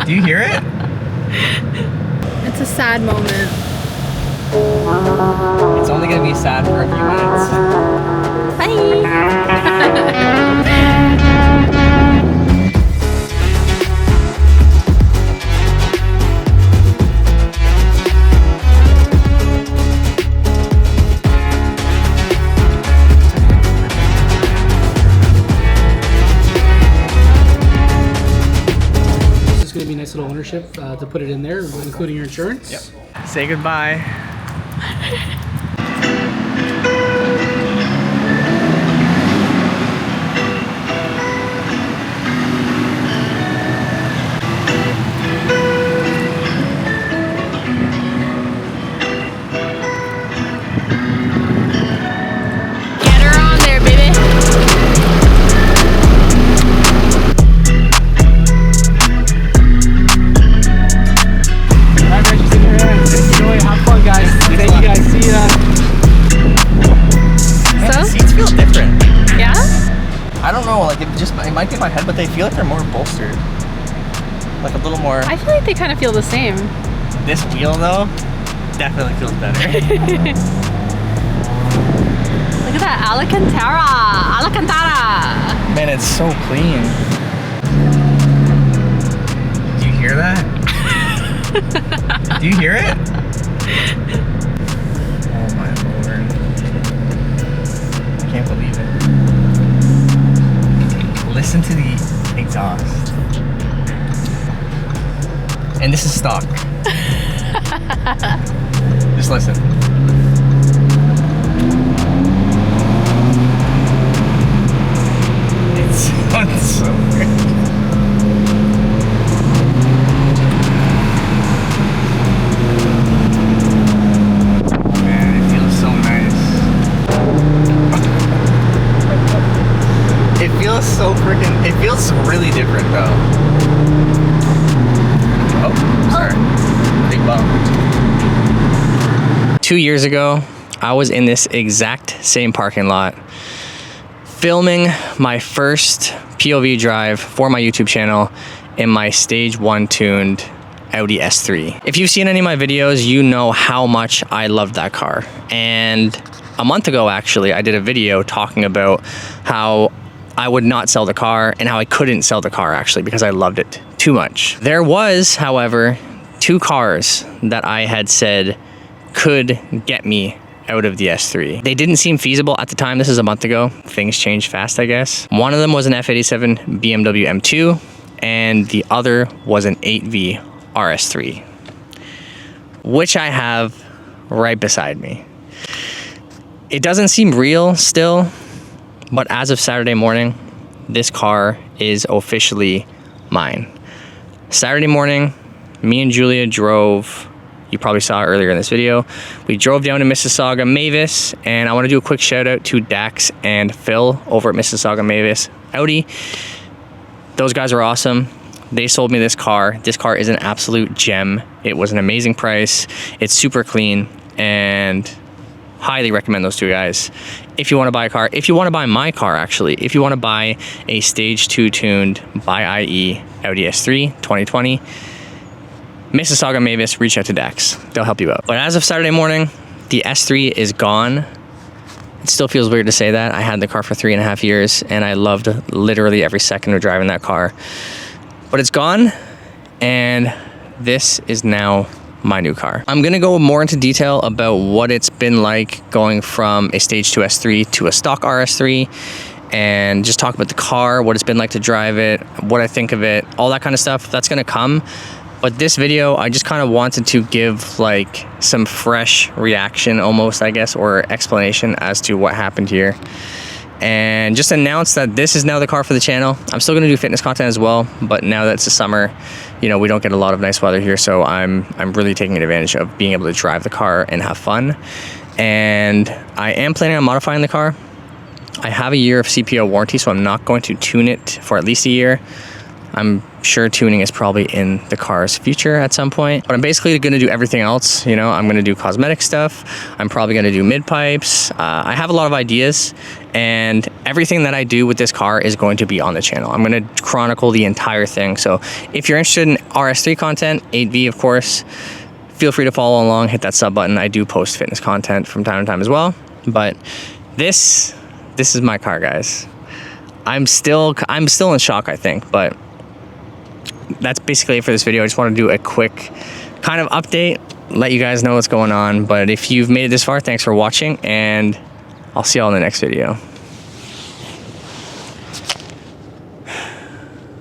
Do you hear it? It's a sad moment. It's only gonna be sad for a few minutes. Bye! Going to be a nice little ownership to put it in there, including your insurance. Yep. Say goodbye. Get her on there, baby. Enjoy, have fun, guys. Thank you, guys. See ya. Man, So? the seats feel different. Yeah? I don't know, like it might be my head, but they feel like they're more bolstered. Like a little more. I feel like they kind of feel the same. This wheel though, definitely feels better. Look at that Alcantara. Man, it's so clean. Do you hear that? Do you hear it? Oh my lord. I can't believe it. Listen to the exhaust. And this is stock. Just listen. It sounds so great. It feels really different though. Oh, sorry. Big bump. 2 years ago, I was in this exact same parking lot filming my first POV drive for my YouTube channel in my stage 1 tuned Audi S3. If you've seen any of my videos, you know how much I loved that car. And a month ago, actually, I did a video talking about how I would not sell the car and how I couldn't sell the car actually because I loved it too much. There was, however, 2 cars that I had said could get me out of the S3. They didn't seem feasible at the time. This is a month ago. Things changed fast, I guess. One of them was an F87 BMW M2 and the other was an 8V RS3, which I have right beside me. It doesn't seem real still, but as of Saturday morning, this car is officially mine. Saturday morning, me and Julia drove, you probably saw it earlier in this video, we drove down to Mississauga Mavis, and I want to do a quick shout out to Dax and Phil over at Mississauga Mavis Audi. Those guys are awesome. They sold me this car. This car is an absolute gem. It was an amazing price. It's super clean, and highly recommend those 2 guys. If you want to buy a car, if you want to buy my car actually, if you want to buy a stage 2 tuned by IE Audi S3 2020, Mississauga Mavis, reach out to Dax. They'll help you out. But as of Saturday morning, the S3 is gone. It still feels weird to say that. I had the car for 3.5 years and I loved literally every second of driving that car. But it's gone, and this is now my new car. I'm gonna go more into detail about what it's been like going from a stage 2 S3 to a stock RS3, and just talk about the car, what it's been like to drive it, what I think of it, all that kind of stuff. That's gonna come. But this video, I just kind of wanted to give like some fresh reaction almost, I guess, or explanation as to what happened here. And just announce that this is now the car for the channel. I'm still gonna do fitness content as well, but now that it's the summer, you know, we don't get a lot of nice weather here, so I'm really taking advantage of being able to drive the car and have fun. And I am planning on modifying the car. I have a year of CPO warranty, so I'm not going to tune it for at least a year. I'm sure tuning is probably in the car's future at some point, but I'm basically going to do everything else. You know, I'm going to do cosmetic stuff. I'm probably going to do mid pipes. I have a lot of ideas, and everything that I do with this car is going to be on the channel. I'm going to chronicle the entire thing. So if you're interested in RS3 content, 8V of course, feel free to follow along, hit that sub button. I do post fitness content from time to time as well, but this is my car, guys. I'm still in shock, I think, but that's basically it for this video. I just want to do a quick kind of update, let you guys know what's going on. But if you've made it this far, thanks for watching, and I'll see y'all in the next video.